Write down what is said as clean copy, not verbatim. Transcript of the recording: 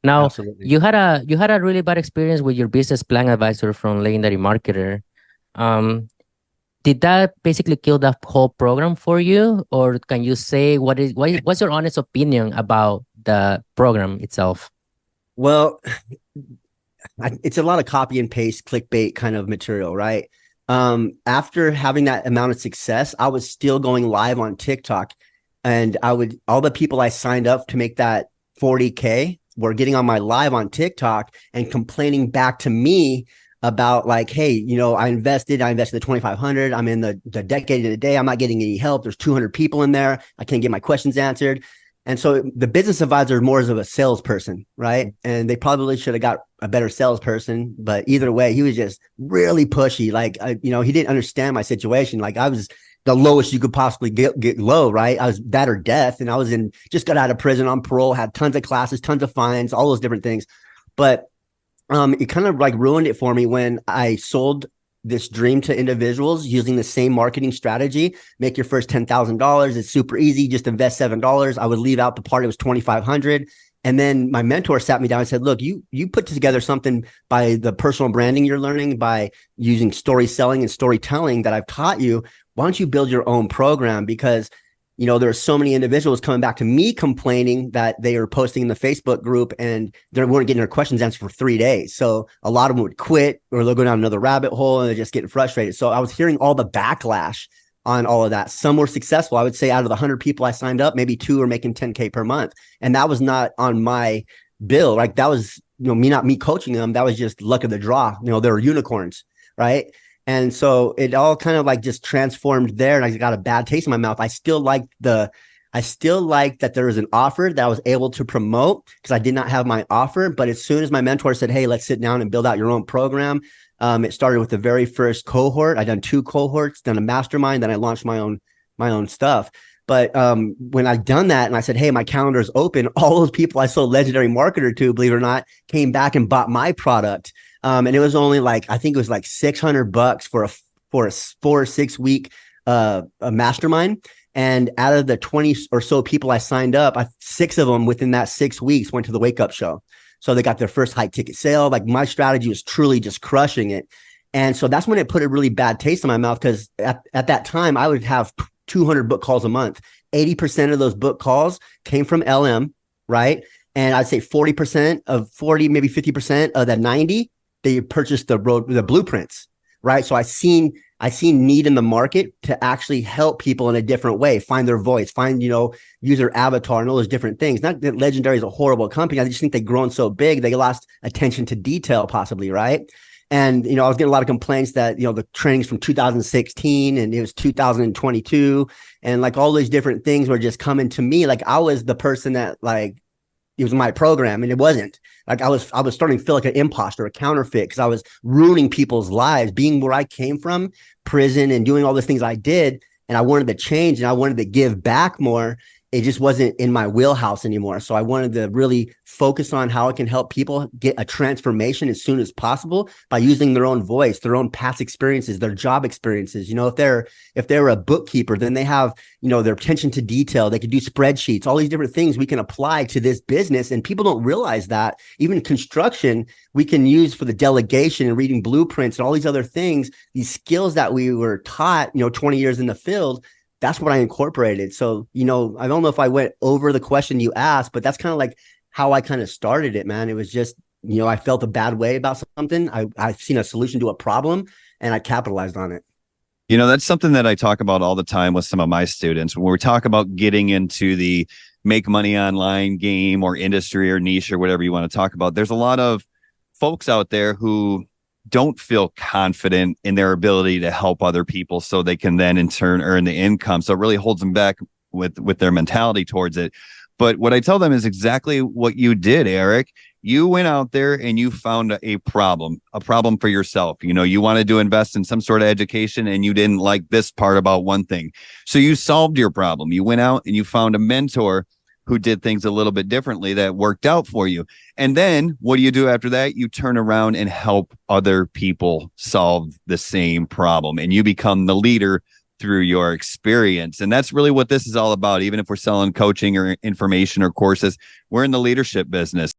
Now, Absolutely. you had a really bad experience with your business plan advisor from Legendary Marketer. Um, did that basically kill the whole program for you, or can you say what's your honest opinion about the program itself? Well, it's a lot of copy and paste, clickbait kind of material, right? After having that amount of success, I was still going live on TikTok, and all the people I signed up to make that 40K were getting on my live on TikTok and complaining back to me about like, hey, I invested the 2,500. I'm in the decade of the day. I'm not getting any help. There's 200 people in there. I can't get my questions answered. And so the business advisor is more of a salesperson, right? And they probably should have got a better salesperson, but either way, he was just really pushy. Like, he didn't understand my situation. Like I was the lowest you could possibly get low, right? I was that or death. And just got out of prison on parole, had tons of classes, tons of fines, all those different things. But it kind of like ruined it for me when I sold this dream to individuals using the same marketing strategy. Make your first $10,000. It's super easy. Just invest $7. I would leave out the part it was 2,500. And then my mentor sat me down and said, look, you put together something by the personal branding you're learning, by using story selling and storytelling that I've taught you. Why don't you build your own program? Because there are so many individuals coming back to me complaining that they are posting in the Facebook group and they weren't getting their questions answered for 3 days. So a lot of them would quit or they'll go down another rabbit hole and they're just getting frustrated. So I was hearing all the backlash on all of that. Some were successful. I would say out of the 100 people I signed up, maybe 2 are making 10K per month. And that was not on my bill. Like that was, not me coaching them. That was just luck of the draw. They were unicorns, right? And so it all kind of like just transformed there. And I got a bad taste in my mouth. I still liked that there was an offer that I was able to promote because I did not have my offer. But as soon as my mentor said, hey, let's sit down and build out your own program. It started with the very first cohort. I done 2 cohorts, done a mastermind, then I launched my own stuff. But when I done that and I said, hey, my calendar is open, all those people I sold Legendary Marketer to, believe it or not, came back and bought my product. And it was only like, I think it was like $600 for a 4 or 6 week a mastermind. And out of the 20 or so people I signed up, 6 of them within that 6 weeks went to the Wake Up Show. So they got their first high ticket sale. Like my strategy was truly just crushing it. And so that's when it put a really bad taste in my mouth because at that time I would have 200 book calls a month. 80% of those book calls came from LM, right? And I'd say 40%, maybe 50% of that 90, they purchased the blueprints, right? So I seen need in the market to actually help people in a different way, find their voice, find, use their avatar and all those different things. Not that Legendary is a horrible company. I just think they've grown so big, they lost attention to detail possibly, right? And, I was getting a lot of complaints that, the trainings from 2016 and it was 2022 and like all these different things were just coming to me. Like I was the person that like, it was my program and it wasn't. Like I was starting to feel like an imposter, a counterfeit, because I was ruining people's lives, being where I came from, prison, and doing all the things I did. And I wanted to change and I wanted to give back more. It just wasn't in my wheelhouse anymore. So I wanted to really focus on how I can help people get a transformation as soon as possible by using their own voice, their own past experiences, their job experiences. If they're a bookkeeper, then they have, their attention to detail. They could do spreadsheets, all these different things we can apply to this business. And people don't realize that even construction, we can use for the delegation and reading blueprints and all these other things, these skills that we were taught, 20 years in the field. That's what I incorporated. So, I don't know if I went over the question you asked, but that's kind of like how I kind of started it, man. It was just, I felt a bad way about something. I've seen a solution to a problem and I capitalized on it. That's something that I talk about all the time with some of my students. When we talk about getting into the make money online game or industry or niche or whatever you want to talk about, there's a lot of folks out there who don't feel confident in their ability to help other people so they can then in turn earn the income. So it really holds them back with their mentality towards it. But what I tell them is exactly what you did, Eric. You went out there and you found a problem for yourself. You wanted to invest in some sort of education and you didn't like this part about one thing. So you solved your problem. You went out and you found a mentor who did things a little bit differently that worked out for you. And then what do you do after that? You turn around and help other people solve the same problem. And you become the leader through your experience. And that's really what this is all about. Even if we're selling coaching or information or courses, we're in the leadership business.